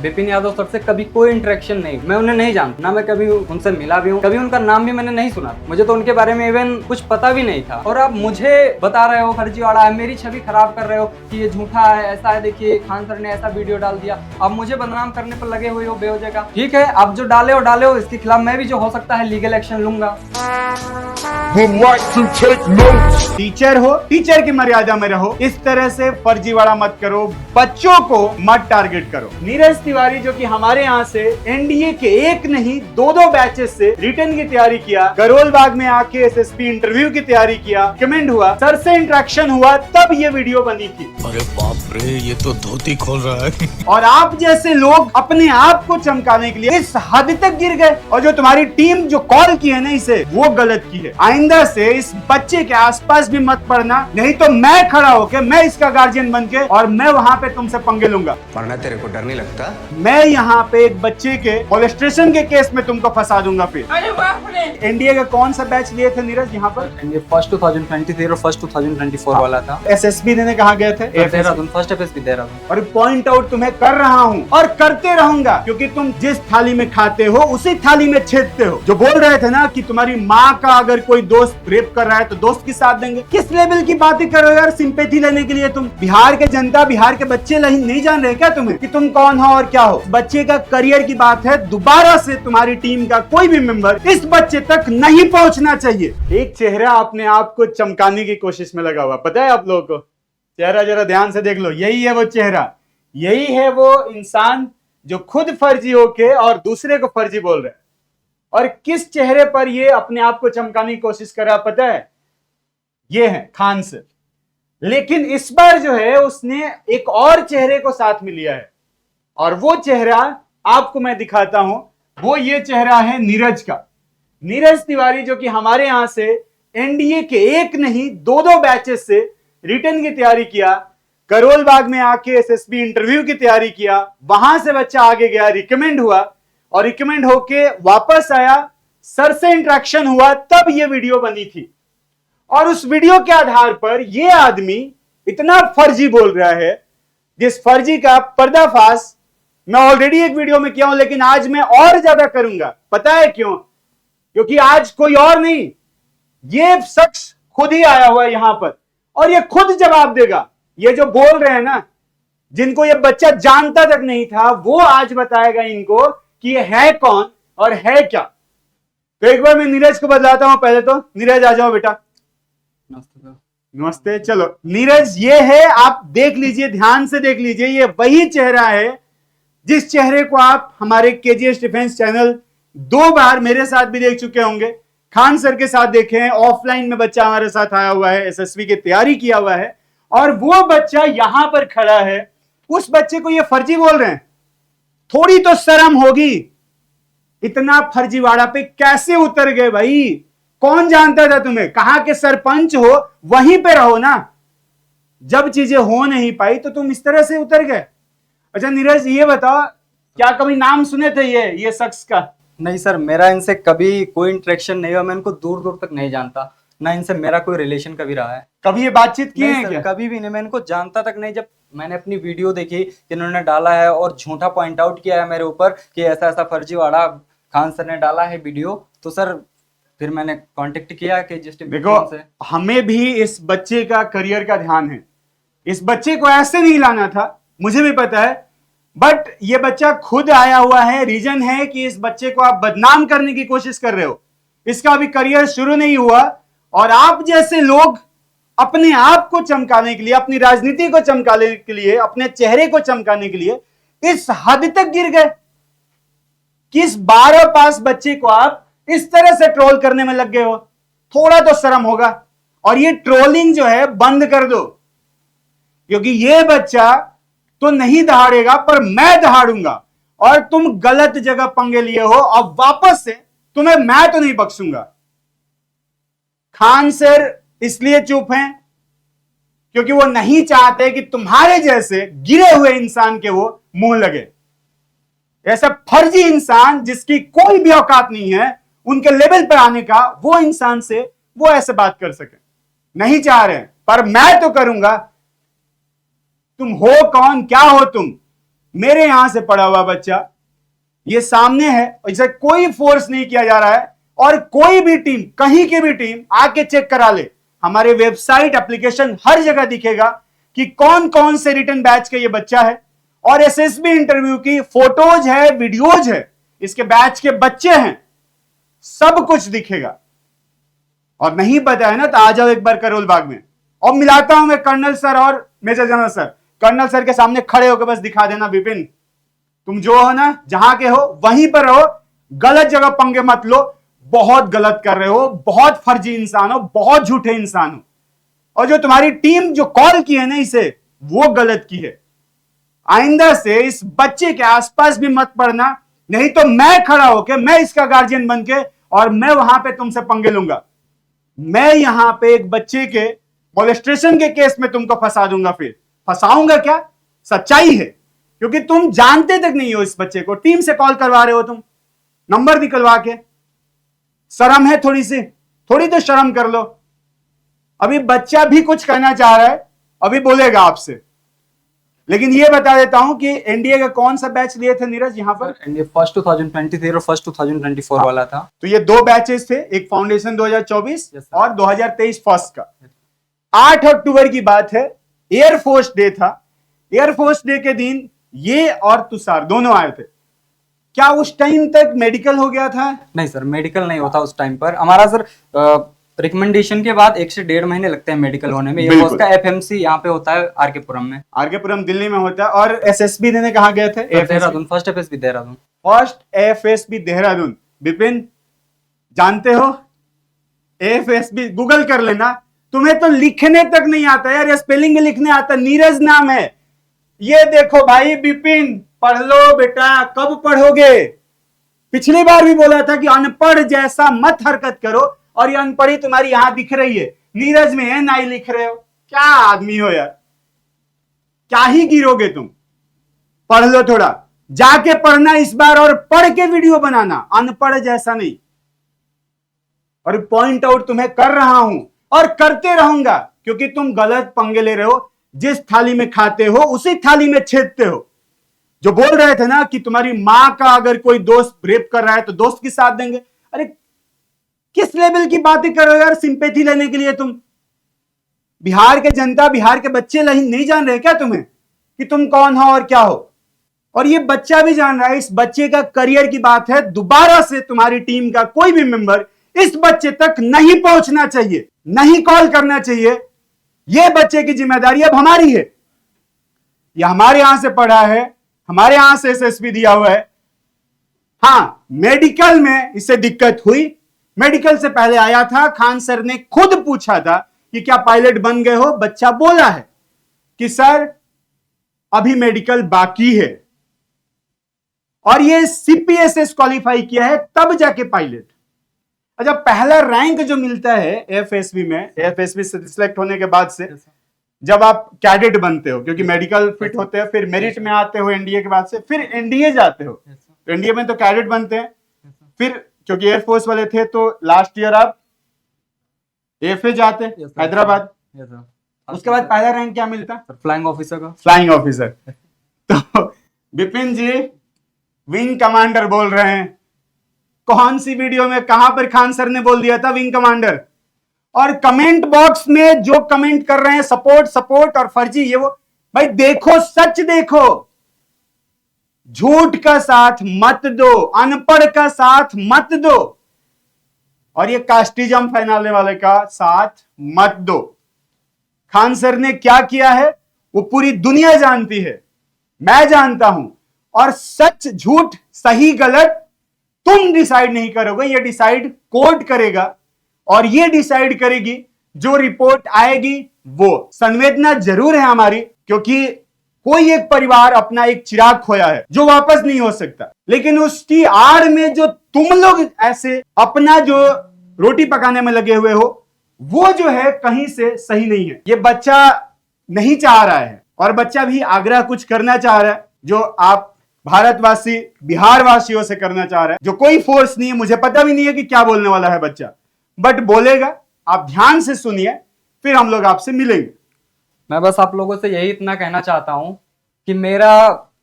Vipin Yadav sir से कभी कोई इंटरेक्शन नहीं, मैं उन्हें नहीं जानता, ना मैं कभी उनसे मिला भी हूँ, कभी उनका नाम भी मैंने नहीं सुना, मुझे तो उनके बारे में इवन कुछ पता भी नहीं था। और आप मुझे बता रहे हो फर्जीवाड़ा है, मेरी छवि खराब कर रहे हो कि ये झूठा है, ऐसा है, देखिए खान सर ने ऐसा वीडियो डाल दिया, अब मुझे बदनाम करने पर लगे हुए हो बेवजह का। ठीक है, आप जो डाले हो इसके खिलाफ मैं भी जो हो सकता है लीगल एक्शन लूंगा। टीचर हो, टीचर की मर्यादा में रहो, इस तरह से फर्जीवाड़ा मत करो, बच्चों को मत टारगेट करो। नीरज तिवारी जो कि हमारे यहाँ से एनडीए के एक नहीं दो बैचेस से रिटर्न की तैयारी किया, करोल बाग में आके एसएसपी इंटरव्यू की तैयारी किया, कमेंट हुआ, सर से इंटरेक्शन हुआ, तब ये वीडियो बनी थी। अरे बाप रे, ये तो धोती खोल रहा है। और आप जैसे लोग अपने आप को चमकाने के लिए इस हद तक गिर गए, और जो तुम्हारी टीम जो कॉल की है ना इसे, वो गलत की है। आइंदा से इस बच्चे के आसपास भी मत पड़ना, नहीं तो मैं खड़ा होकर, मैं इसका गार्जियन बन के, और मैं वहाँ पे तुमसे पंगे लूंगा। वरना तेरे को डर नहीं लगता? मैं यहाँ पे एक बच्चे के मोलेस्टेशन के केस में तुमको फंसा दूंगा। फिर एनडीए का कौन सा बैच लिए थे नीरज यहाँ पर? ये फर्स्ट 2023 और फर्स्ट 2024 वाला था। एसएसबी देने कहाँ गए थे? Dehradun, first FSB Dehradun. और पॉइंट आउट तुम्हें कर रहा हूँ और करते रहूंगा, क्योंकि तुम जिस थाली में खाते हो उसी थाली में छेदते हो। जो बोल रहे थे ना कि तुम्हारी माँ का अगर कोई दोस्त रेप कर रहा है तो दोस्त की साथ देंगे, किस लेवल की बातें करो यार सिंपैथी लेने के लिए? तुम बिहार के जनता, बिहार के बच्चे नहीं जान रहे क्या तुम्हें कि तुम कौन हो और क्या हो? बच्चे का करियर की बात है, दोबारा से तुम्हारी टीम का कोई भी मेंबर इस बच्चे तक नहीं पहुंचना चाहिए। एक चेहरा अपने आप को चमकाने की कोशिश में लगा हुआ, पता है आप लोगों को? चेहरा जरा ध्यान से देख लो, यही है वो चेहरा, यही है वो इंसान जो खुद फर्जी होके और दूसरे को फर्जी बोल रहा है। और किस चेहरे पर ये अपने आप को चमकाने की कोशिश कर रहा पता है? ये है खान सर। लेकिन इस बार जो है उसने एक और चेहरे को साथ में लिया है, और वो चेहरा आपको मैं दिखाता हूं। वो ये चेहरा है नीरज का। नीरज तिवारी जो कि हमारे यहां से एनडीए के एक नहीं दो बैचेस से रिटर्न की तैयारी किया, करोल बाग में आके एसएसबी इंटरव्यू की तैयारी किया, वहां से बच्चा आगे गया, रिकमेंड हुआ, और रिकमेंड होके वापस आया, सर से इंटरेक्शन हुआ, तब ये वीडियो बनी थी। और उस वीडियो के आधार पर ये आदमी इतना फर्जी बोल रहा है, जिस फर्जी का पर्दाफाश मैं ऑलरेडी एक वीडियो में किया हूं, लेकिन आज मैं और ज्यादा करूंगा। पता है क्यों? क्योंकि आज कोई और नहीं, ये शख्स खुद ही आया हुआ है यहां पर, और ये खुद जवाब देगा। ये जो बोल रहे हैं ना, जिनको ये बच्चा जानता तक नहीं था, वो आज बताएगा इनको कि ये है कौन और है क्या। तो एक बार मैं नीरज को बदलाता हूं। पहले तो नीरज आ जाओ बेटा। नमस्ते। चलो नीरज, ये है, आप देख लीजिए, ध्यान से देख लीजिए, ये वही चेहरा है जिस चेहरे को आप हमारे केजीएस डिफेंस चैनल 2 बार मेरे साथ भी देख चुके होंगे, खान सर के साथ देखे हैं, ऑफलाइन में बच्चा हमारे साथ आया हुआ है, एसएसबी की तैयारी किया हुआ है, और वो बच्चा यहां पर खड़ा है। उस बच्चे को ये फर्जी बोल रहे हैं। थोड़ी तो शर्म होगी। इतना फर्जीवाड़ा पे कैसे उतर गए भाई? कौन जानता था तुम्हें? कहां के सरपंच हो, वहीं पे रहो ना। जब चीजें हो नहीं पाई तो तुम इस तरह से उतर गए। अच्छा नीरज, ये बताओ, क्या कभी नाम सुने थे ये शख्स का? नहीं सर, मेरा इनसे कभी कोई इंटरेक्शन नहीं हुआ, मैं इनको दूर दूर तक नहीं जानता, ना इनसे मेरा कोई रिलेशन कभी रहा है। कभी ये बातचीत की है क्या? कभी भी नहीं, मैं इनको जानता तक नहीं। जब मैंने अपनी वीडियो देखी कि इन्होंने डाला है और झूठा पॉइंट आउट किया है मेरे ऊपर कि ऐसा ऐसा फर्जीवाड़ा खान सर ने डाला है वीडियो, तो सर फिर मैंने कांटेक्ट किया कि देखो, हमें भी इस बच्चे का करियर का ध्यान है। इस बच्चे को ऐसे नहीं लाना था, मुझे भी पता है, बट ये बच्चा खुद आया हुआ है। रीजन है कि इस बच्चे को आप बदनाम करने की कोशिश कर रहे हो। इसका अभी करियर शुरू नहीं हुआ, और आप जैसे लोग अपने आप को चमकाने के लिए, अपनी राजनीति को चमकाने के लिए, अपने चेहरे को चमकाने के लिए इस हद तक गिर गए कि इस 12 पास बच्चे को आप इस तरह से ट्रोल करने में लग गए हो। थोड़ा तो शर्म होगा। और ये ट्रोलिंग जो है बंद कर दो, क्योंकि ये बच्चा तो नहीं दहाड़ेगा, पर मैं दहाड़ूंगा। और तुम गलत जगह पंगे लिए हो, अब वापस से तुम्हें मैं तो नहीं बख्शूंगा। खान सर इसलिए चुप हैं क्योंकि वो नहीं चाहते कि तुम्हारे जैसे गिरे हुए इंसान के वो मुंह लगे। ऐसा फर्जी इंसान जिसकी कोई भी औकात नहीं है उनके लेवल पर आने का, वो इंसान से वो ऐसे बात कर सके, नहीं चाह रहे, पर मैं तो करूंगा। तुम हो कौन, क्या हो तुम? मेरे यहां से पढ़ा हुआ बच्चा, ये सामने है, इसे कोई फोर्स नहीं किया जा रहा है, और कोई भी टीम, कहीं की भी टीम आके चेक करा ले, हमारे वेबसाइट, एप्लीकेशन, हर जगह दिखेगा कि कौन कौन से रिटर्न बैच का ये बच्चा है, और एसएसबी इंटरव्यू की फोटोज है, वीडियोज है, इसके बैच के बच्चे हैं, सब कुछ दिखेगा। और नहीं पता है ना तो आ जाओ एक बार करोल बाग में, और मिलाता हूं मैं कर्नल सर और major general sir. Colonel sir के सामने खड़े होकर बस दिखा देना, विपिन तुम जो हो ना, जहां के हो वहीं पर रहो, गलत जगह पंगे मत लो, बहुत गलत कर रहे हो, बहुत फर्जी इंसान हो, बहुत झूठे इंसान हो, और जो तुम्हारी टीम जो कॉल की है ना इसे, वो गलत की है। आइंदा से इस बच्चे के आसपास भी मत पड़ना, नहीं तो मैं खड़ा होकर, मैं इसका गार्जियन बन के, और मैं वहां पे तुमसे पंगे लूंगा। मैं यहां पे एक बच्चे के मोलेस्टेशन के केस में तुमको फंसा दूंगा। फिर फंसाऊंगा क्या, सच्चाई है, क्योंकि तुम जानते तक नहीं हो इस बच्चे को, टीम से कॉल करवा रहे हो तुम, नंबर निकलवा के। शर्म है थोड़ी सी, थोड़ी तो शर्म कर लो। अभी बच्चा भी कुछ कहना चाह रहा है, अभी बोलेगा आपसे, लेकिन ये बता देता हूं कि एनडीए का कौन सा बैच लिए थे नीरज यहाँ पर? एनडीए फर्स्ट 2023 और फर्स्ट 2024 वाला था। तो ये दो बैचेस थे, एक फाउंडेशन 2024 और 2023 फर्स्ट का। 8 अक्टूबर की बात है, एयरफोर्स डे था। एयरफोर्स डे के दिन ये और तुषार दोनों आए थे। क्या उस टाइम तक मेडिकल हो गया था? नहीं सर, मेडिकल नहीं होता उस टाइम पर हमारा सर। रिकमेंडेशन के बाद 1 से 1.5 महीने लगते हैं मेडिकल होने में। ये उसका एफएमसी यहाँ पे होता है आरकेपुरम में। आरकेपुरम दिल्ली में होता है। और एसएसबी देने कहाँ गए थे? Dehradun, first FSB Dehradun. First FSB Dehradun. Vipin जानते हो एफएसबी, गूगल कर लेना, तुम्हें तो लिखने तक नहीं आता यार, स्पेलिंग में लिखने आता, नीरज नाम है। ये देखो भाई विपिन, पढ़ लो बेटा, कब पढ़ोगे? पिछली बार भी बोला था कि अनपढ़ जैसा मत हरकत करो, और ये अनपढ़ी तुम्हारी यहां दिख रही है, नीरज में है ना ही लिख रहे हो। क्या आदमी हो यार, क्या ही गिरोगे तुम? पढ़ लो थोड़ा, जाके पढ़ना इस बार, और पढ़ के वीडियो बनाना, अनपढ़ जैसा नहीं। और पॉइंट आउट तुम्हें कर रहा हूं और करते रहूंगा, क्योंकि तुम गलत पंगे ले रहे हो। जिस थाली में खाते हो उसी थाली में छेदते हो। जो बोल रहे थे ना कि तुम्हारी मां का अगर कोई दोस्त रेप कर रहा है तो दोस्त की साथ देंगे, अरे किस लेवल की बातें कर रहे हो यार, सिंपैथी लेने के लिए तुम? बिहार के जनता, बिहार के बच्चे नहीं जान रहे क्या तुम्हें कि तुम कौन हो और क्या हो? और ये बच्चा भी जान रहा है, इस बच्चे का करियर की बात है। दोबारा से तुम्हारी टीम का कोई भी मेंबर इस बच्चे तक नहीं पहुंचना चाहिए, नहीं कॉल करना चाहिए। यह बच्चे की जिम्मेदारी अब हमारी है। यह हमारे यहां से पढ़ा है, हमारे यहां से एसएसबी दिया हुआ है। हां, मेडिकल में इससे दिक्कत हुई, मेडिकल से पहले आया था, खान सर ने खुद पूछा था कि क्या पायलट बन गए हो? बच्चा बोला है कि सर अभी मेडिकल बाकी है, और ये सीपीएसएस क्वालिफाई किया है तब जाके पायलट। अच्छा, पहला रैंक जो मिलता है एफएसबी में, एफएसबी से सिलेक्ट होने के बाद से जब आप कैडेट बनते हो, क्योंकि मेडिकल फिट होते हैं, फिर मेरिट में आते हो एनडीए के बाद से, फिर एनडीए जाते हो। तो एनडीए में तो कैडेट बनते हैं, फिर क्योंकि एयरफोर्स वाले थे तो लास्ट ईयर आप एफए जाते हैदराबाद। उसके बाद पहला रैंक क्या मिलता? फ्लाइंग ऑफिसर का। Flying officer. तो विपिन जी विंग कमांडर बोल रहे हैं। कौन सी वीडियो में, कहां पर खान सर ने बोल दिया था विंग कमांडर? और कमेंट बॉक्स में जो कमेंट कर रहे हैं सपोर्ट सपोर्ट और फर्जी ये वो, भाई देखो, सच देखो, झूठ का साथ मत दो, अनपढ़ का साथ मत दो, और ये कास्टिज्म फैलाने वाले का साथ मत दो। खान सर ने क्या किया है वो पूरी दुनिया जानती है, मैं जानता हूं। और सच झूठ, सही गलत तुम डिसाइड नहीं करोगे, ये डिसाइड कोर्ट करेगा, और ये डिसाइड करेगी जो रिपोर्ट आएगी वो। संवेदना जरूर है हमारी, क्योंकि कोई एक परिवार अपना एक चिराग खोया है जो वापस नहीं हो सकता, लेकिन उसकी आड़ में जो तुम लोग ऐसे अपना जो रोटी पकाने में लगे हुए हो, वो जो है कहीं से सही नहीं है। ये बच्चा नहीं चाह रहा है, और बच्चा भी आग्रह कुछ करना चाह रहा है, जो आप भारतवासी, बिहार वासियों से करना चाह रहा है, जो कोई फोर्स नहीं है। मुझे पता भी नहीं है कि क्या बोलने वाला है बच्चा, बट बोलेगा। आप ध्यान से सुनिए, फिर हम लोग आपसे मिलेंगे। मैं बस आप लोगों से यही इतना कहना चाहता हूं कि मेरा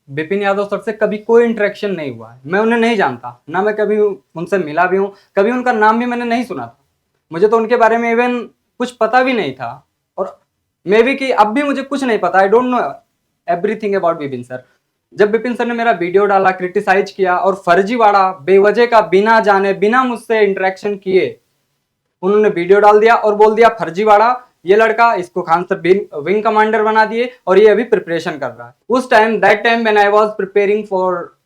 विपिन यादव सर से कभी कोई इंटरेक्शन नहीं हुआ है। मैं उन्हें नहीं जानता, ना मैं कभी उनसे मिला भी हूँ, कभी उनका नाम भी मैंने नहीं सुना था। मुझे तो उनके बारे में इवन कुछ पता भी नहीं था, और मे भी कि अब भी मुझे कुछ नहीं पता। I don't know everything about Vipin sir. जब विपिन सर ने मेरा वीडियो डाला, क्रिटिसाइज किया और फर्जीवाड़ा बेवजह का बिना जाने बिना मुझसे इंटरेक्शन किए उन्होंने वीडियो डाल दिया और बोल दिया फर्जीवाड़ा, ये लड़का, इसको खान सर विंग कमांडर बना दिए और ये अभी प्रिपरेशन कर रहा है। उस time that time when I was preparing for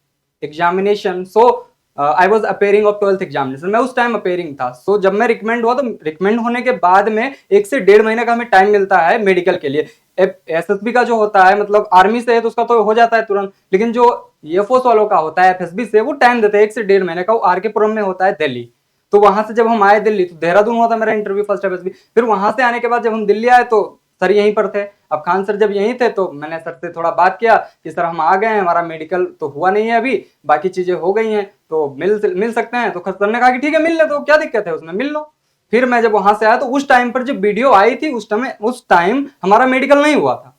examination, so I was appearing of 12th examination. मैं उस टाइम अपेयरिंग था। सो जब मैं रिकमेंड हुआ तो रिकमेंड होने के बाद में 1 से 1.5 महीने का हमें टाइम मिलता है मेडिकल के लिए। एसएसबी का जो होता है, मतलब आर्मी से है तो उसका तो हो जाता है तुरंत, लेकिन जो एयरफोर्स वालों का होता है एफएसबी से, वो टाइम देते हैं 1 से 1.5 महीने का। वो आरके पुरम में होता है दिल्ली। तो वहां से जब हम आए दिल्ली, तो देहरादून हुआ था मेरा इंटरव्यू फर्स्ट एफएसबी। फिर वहां से आने के बाद जब हम दिल्ली आए तो सर यहीं पर थे। अब खान सर जब यहीं थे तो मैंने सर से थोड़ा बात किया कि सर हम आ गए हैं, हमारा मेडिकल तो हुआ नहीं है अभी, बाकी चीजें हो गई हैं, तो मिल सकते हैं। तो सर ने कहा कि ठीक है मिल ले, तो क्या दिक्कत है उसमें, मिल लो। फिर मैं जब वहां से आया तो उस टाइम पर जब वीडियो आई थी उस टाइम हमारा मेडिकल नहीं हुआ था।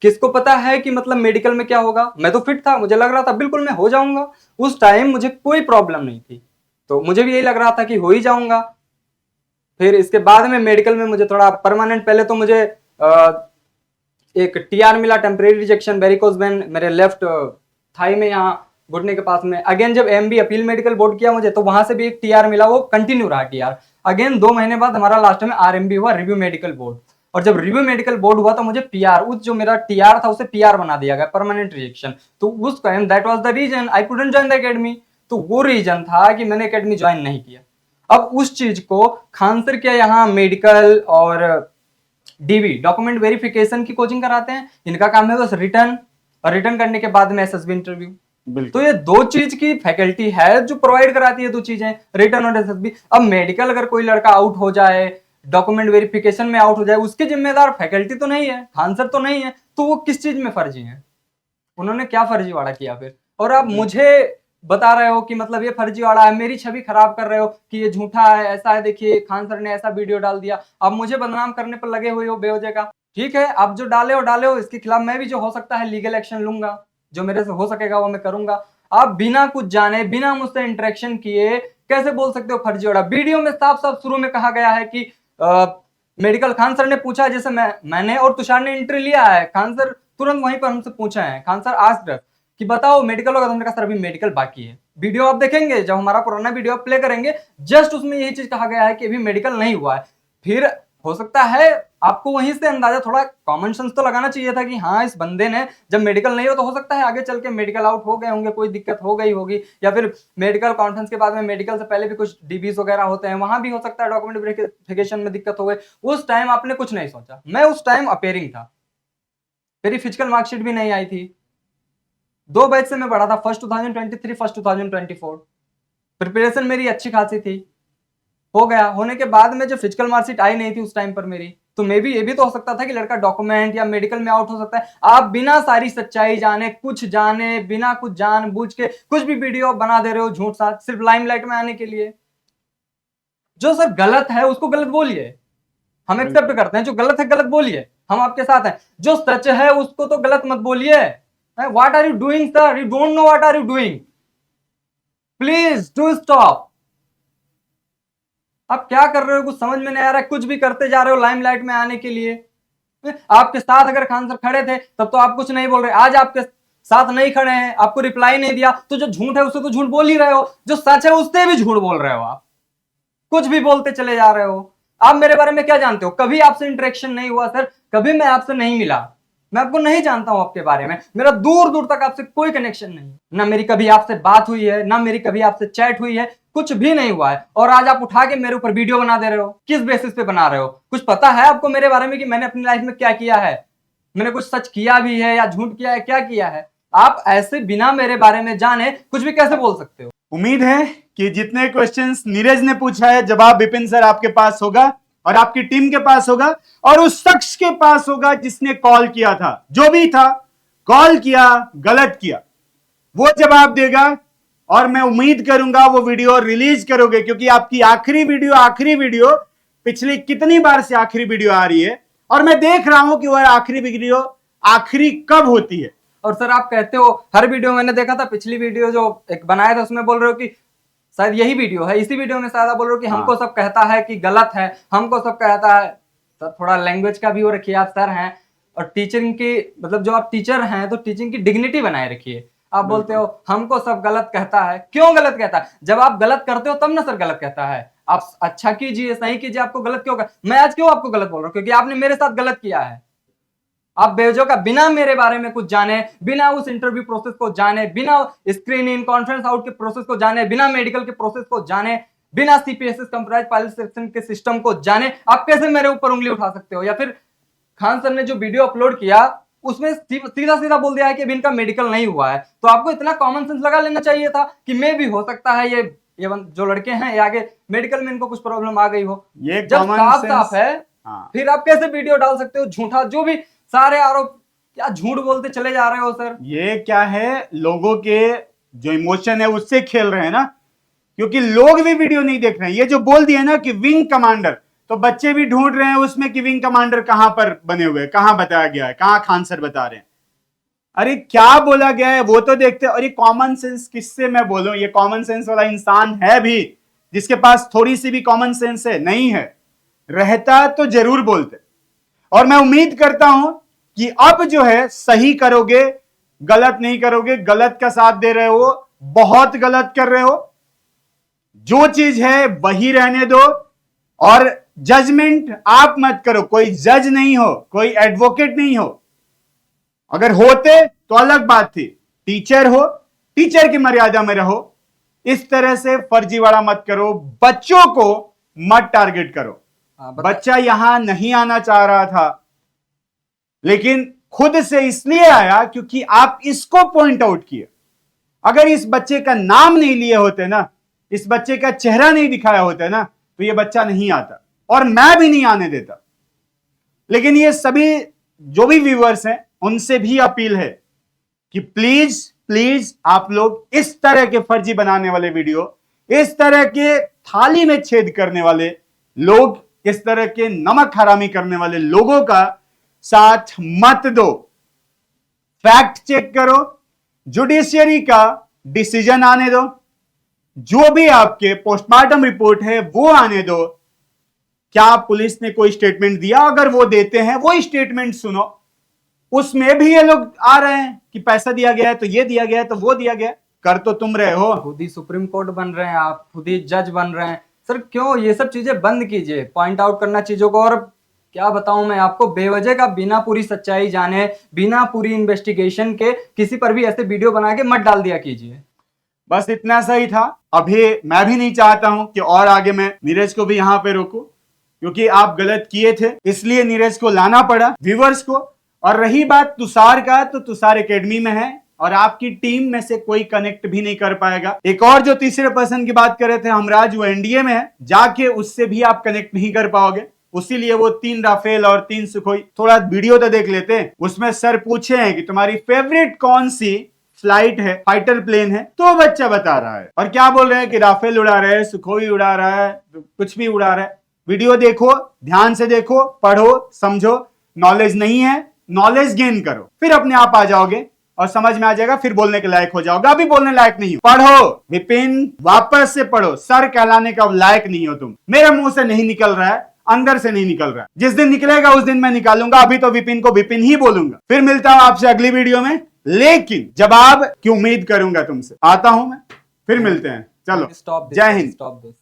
किसको पता है कि मतलब मेडिकल में क्या होगा। मैं तो फिट था, मुझे लग रहा था बिल्कुल मैं हो जाऊंगा। उस टाइम मुझे कोई प्रॉब्लम नहीं थी, तो मुझे भी यही लग रहा था कि हो ही जाऊंगा। फिर इसके बाद में मेडिकल में मुझे थोड़ा परमानेंट, पहले तो मुझे एक टीआर मिला, टेम्परेरी रिजेक्शन वेरिकोज वेन, मेरे लेफ्ट थाई में, यहाँ घुटने के पास में। अगेन जब एमबी अपील मेडिकल बोर्ड किया मुझे, तो वहां से भी एक टीआर मिला, वो कंटिन्यू रहा टीआर। अगेन 2 महीने बाद हमारा लास्ट में आरएमबी हुआ, रिव्यू मेडिकल बोर्ड। और जब रिव्यू मेडिकल बोर्ड हुआ तो मुझे पीआर, उस जो मेरा टीआर था उसे पीआर बना दिया गया, परमानेंट रिजेक्शन। तो उस time that was the reason I couldn't join the academy. तो वो रीजन था कि मैंने एकेडमी ज्वाइन नहीं किया। अब उस चीज को खान सर के यहाँ मेडिकल और डीबी डॉक्यूमेंट वेरिफिकेशन की कोचिंग कराते हैं, इनका काम है बस रिटर्न, और रिटर्न करने के बाद में एसएसबी इंटरव्यू। तो ये 2 चीज की फैकल्टी है जो प्रोवाइड कराती है, 2 चीजें, रिटर्न और एसएसबी। अब मेडिकल अगर कोई लड़का आउट हो जाए, डॉक्यूमेंट वेरिफिकेशन में आउट हो जाए, उसके जिम्मेदार फैकल्टी तो नहीं है, खान सर तो नहीं है, तो वो किस चीज में फर्जी है? उन्होंने क्या फर्जीवाड़ा किया फिर? और आप मुझे बता रहे हो कि मतलब ये फर्जीवाड़ा है, मेरी छवि खराब कर रहे हो कि ये झूठा है, ऐसा है, देखिए खान सर ने ऐसा वीडियो डाल दिया। अब मुझे बदनाम करने पर लगे हुए हो बेवजह का। ठीक है, आप जो डाले हो, इसके खिलाफ मैं भी जो हो सकता है लीगल एक्शन लूंगा, जो मेरे से हो सकेगा वो मैं करूंगा। आप बिना कुछ जाने, बिना मुझसे इंटरेक्शन किए कैसे बोल सकते हो फर्जीवाड़ा? वीडियो में साफ साफ शुरू में कहा गया है कि मेडिकल, खान सर ने पूछा, जैसे मैंने और तुषार ने एंट्री लिया है, खान सर तुरंत वहीं पर हमसे पूछा है, खान सर आस्क्ड कि बताओ मेडिकल होगा, तो हमने कहा सर अभी मेडिकल बाकी है। वीडियो आप देखेंगे, जब हमारा पुराना वीडियो आप प्ले करेंगे, जस्ट उसमें यही चीज कहा गया है कि अभी मेडिकल नहीं हुआ है। फिर हो सकता है आपको वहीं से अंदाजा, थोड़ा कॉमन सेंस तो लगाना चाहिए था कि हाँ इस बंदे ने, जब मेडिकल नहीं हो तो हो सकता है आगे चल के मेडिकल आउट हो गए होंगे, कोई दिक्कत हो गई होगी, या फिर मेडिकल कॉन्फ्रेंस के बाद में मेडिकल से पहले भी कुछ डीबीज वगैरह होते हैं, वहां भी हो सकता है डॉक्यूमेंट वेरिफिकेशन में दिक्कत हो गई। उस टाइम आपने कुछ नहीं सोचा। मैं उस टाइम अपेयरिंग था, मेरी फिजिकल मार्कशीट भी नहीं आई थी। 2 बैच से मैं पढ़ा था, फर्स्ट 2023, फर्स्ट 2024। प्रिपरेशन मेरी अच्छी खासी थी, हो गया। होने के बाद में जो फिजिकल मार्कशीट आई नहीं थी उस टाइम पर मेरी, तो मे भी ये भी तो हो सकता था कि लड़का डॉक्यूमेंट या मेडिकल में आउट हो सकता है। आप बिना सारी सच्चाई जाने, कुछ जाने बिना, कुछ जान बूझ के कुछ भी वीडियो बना दे रहे हो झूठ साथ, सिर्फ लाइमलाइट में आने के लिए। जो सर गलत है उसको गलत बोलिए, हम एक्सेप्ट करते हैं। जो गलत है गलत बोलिए, हम आपके साथ हैं। जो सच है उसको तो गलत मत बोलिए। What are you doing, sir? You don't know what are you doing. Please do stop. आप क्या कर रहे हो कुछ समझ में नहीं आ रहा है, कुछ भी करते जा रहे हो लाइमलाइट में आने के लिए। आपके साथ अगर खान सर खड़े थे तब तो आप कुछ नहीं बोल रहे, आज आपके साथ नहीं खड़े हैं, आपको रिप्लाई नहीं दिया, तो जो झूठ है उससे तो झूठ बोल ही रहे हो, जो सच है उससे भी झूठ बोल रहे हो। आप कुछ भी बोलते चले जा रहे हो। आप मेरे बारे में क्या जानते हो? कभी आपसे इंटरेक्शन नहीं हुआ सर, कभी मैं आपसे नहीं मिला, मैं आपको नहीं जानता हूं आपके बारे में, मेरा दूर दूर तक आपसे कोई कनेक्शन नहीं, ना मेरी कभी आपसे बात हुई है, ना मेरी कभी आपसे चैट हुई है, कुछ भी नहीं हुआ है। और आज आप उठा के मेरे ऊपर वीडियो बना दे रहे हो, किस बेसिस पे बना रहे हो? कुछ पता है आपको मेरे बारे में कि मैंने अपनी लाइफ में क्या किया है? मैंने कुछ सच किया भी है या झूठ किया है, क्या किया है? आप ऐसे बिना मेरे बारे में जाने कुछ भी कैसे बोल सकते हो? उम्मीद है कि जितने क्वेश्चंस नीरज ने पूछा है, जवाब विपिन सर आपके पास होगा और आपकी टीम के पास होगा और उस शख्स के पास होगा जिसने कॉल किया था। जो भी था, कॉल किया, गलत किया, वो जवाब देगा। और मैं उम्मीद करूंगा वो वीडियो रिलीज करोगे, क्योंकि आपकी आखिरी वीडियो पिछली कितनी बार से आखिरी वीडियो आ रही है और मैं देख रहा हूं कि वह आखिरी वीडियो आखिरी कब होती है। और सर आप कहते हो हर वीडियो, मैंने देखा था पिछली वीडियो जो एक बनाया था उसमें बोल रहे हो कि शायद यही वीडियो है, इसी वीडियो में शायद आप बोल रहे हो कि हमको सब कहता है कि गलत है, हमको सब कहता है। सर थोड़ा लैंग्वेज का भी वो रखिए, आप सर हैं और टीचिंग की मतलब जो आप टीचर हैं तो टीचिंग की डिग्निटी बनाए रखिए। आप बोलते हो हमको सब गलत कहता है, क्यों गलत कहता है? जब आप गलत करते हो तब ना सर गलत कहता है। आप अच्छा कीजिए, सही कीजिए, आपको गलत क्यों मैं आज क्यों आपको गलत बोल रहा हूँ? क्योंकि आपने मेरे साथ गलत किया है। आप बेवजह का बिना मेरे बारे में कुछ जाने, बिना उस इंटरव्यू प्रोसेस को जाने, बिना स्क्रीन इन कॉन्फ्रेंस आउट के प्रोसेस को जाने, बिना मेडिकल के प्रोसेस को जाने, बिना सीपीएसएस कंप्यूटराइज पायलट सिलेक्शन के सिस्टम को जाने आप कैसे मेरे ऊपर उंगली उठा सकते हो? या फिर खान सर ने जो वीडियो अपलोड किया उसमें सीधा सीधा बोल दिया है कि अभी इनका मेडिकल नहीं हुआ है, तो आपको इतना कॉमन सेंस लगा लेना चाहिए था कि मे भी हो सकता है ये जो लड़के हैं ये आगे मेडिकल में इनको कुछ प्रॉब्लम आ गई हो। ये जब साफ साफ है फिर आप कैसे वीडियो डाल सकते हो झूठा? जो भी सारे आरोप, क्या झूठ बोलते चले जा रहे हो सर। ये क्या है, लोगों के जो इमोशन है उससे खेल रहे हैं ना, क्योंकि लोग भी वीडियो नहीं देख रहे हैं। ये जो बोल दिया ना कि विंग कमांडर, तो बच्चे भी ढूंढ रहे हैं उसमें कि विंग कमांडर कहां पर बने हुए हैं, कहां बताया गया है, कहां खान सर बता रहे हैं। अरे क्या बोला गया है वो तो देखते। और ये कॉमन सेंस किससे मैं बोलूं, ये कॉमन सेंस वाला इंसान है भी जिसके पास थोड़ी सी भी कॉमन सेंस है? नहीं है। रहता तो जरूर बोलते। और मैं उम्मीद करता हूं कि अब जो है सही करोगे, गलत नहीं करोगे। गलत का साथ दे रहे हो, बहुत गलत कर रहे हो। जो चीज है वही रहने दो और जजमेंट आप मत करो। कोई जज नहीं हो, कोई एडवोकेट नहीं हो। अगर होते तो अलग बात थी। टीचर हो, टीचर की मर्यादा में रहो। इस तरह से फर्जीवाड़ा मत करो, बच्चों को मत टारगेट करो। बच्चा यहां नहीं आना चाह रहा था, लेकिन खुद से इसलिए आया क्योंकि आप इसको पॉइंट आउट किए। अगर इस बच्चे का नाम नहीं लिए होते ना, इस बच्चे का चेहरा नहीं दिखाया होता ना, तो ये बच्चा नहीं आता और मैं भी नहीं आने देता। लेकिन ये सभी जो भी व्यूअर्स हैं उनसे भी अपील है कि प्लीज प्लीज आप लोग इस तरह के फर्जी बनाने वाले वीडियो, इस तरह के थाली में छेद करने वाले लोग, इस तरह के नमक हरामी करने वाले लोगों का साथ मत दो। फैक्ट चेक करो, जुडिशियरी का डिसीजन आने दो, जो भी आपके पोस्टमार्टम रिपोर्ट है वो आने दो। क्या पुलिस ने कोई स्टेटमेंट दिया? अगर वो देते हैं वो स्टेटमेंट सुनो। उसमें भी ये लोग आ रहे हैं कि पैसा दिया गया है तो ये दिया गया है तो वो दिया गया है। कर तो तुम रहे हो, खुद ही सुप्रीम कोर्ट बन रहे हैं आप, खुद ही जज बन रहे हैं। सर क्यों ये सब चीजें बंद कीजिए, पॉइंट आउट करना चीजों को। और क्या बताऊं मैं आपको, बेवजह का बिना पूरी सच्चाई जाने, बिना पूरी इन्वेस्टिगेशन के किसी पर भी ऐसे वीडियो बना के मत डाल दिया कीजिए। बस इतना सही था। अभी मैं भी नहीं चाहता हूं कि और आगे मैं नीरज को भी यहां पे रोकूं, क्योंकि आप गलत किए थे इसलिए नीरज को लाना पड़ा, व्यूअर्स को। और रही बात तुषार का, तो तुषार एकेडमी में है और आपकी टीम में से कोई कनेक्ट भी नहीं कर पाएगा। एक और जो तीसरे पर्सन की बात कर रहे थे हमराज, वो एनडीए में है, जाके उससे भी आप कनेक्ट नहीं कर पाओगे। उसीलिए वो 3 राफेल और 3 सुखोई, थोड़ा वीडियो तो देख लेते हैं। उसमें सर पूछे हैं कि तुम्हारी फेवरेट कौन सी फ्लाइट है, फाइटर प्लेन है, तो बच्चा बता रहा है। और क्या बोल रहे हैं कि राफेल उड़ा रहे हैं, सुखोई उड़ा रहा है, तो कुछ भी उड़ा रहा है। वीडियो देखो, ध्यान से देखो, पढ़ो, समझो। नॉलेज नहीं है, नॉलेज गेन करो, फिर अपने आप आ जाओगे और समझ में आ जाएगा, फिर बोलने के लायक हो जाओगे। अभी बोलने लायक नहीं हो। पढ़ो विपिन, वापस से पढ़ो। सर कहलाने का लायक नहीं हो तुम। मेरे मुंह से नहीं निकल रहा है, अंदर से नहीं निकल रहा है। जिस दिन निकलेगा उस दिन मैं निकालूंगा। अभी तो विपिन को विपिन ही बोलूंगा। फिर मिलता हूं आपसे अगली वीडियो में, लेकिन जवाब की उम्मीद करूंगा तुमसे। आता हूं मैं, फिर मिलते हैं। चलो, जय हिंद।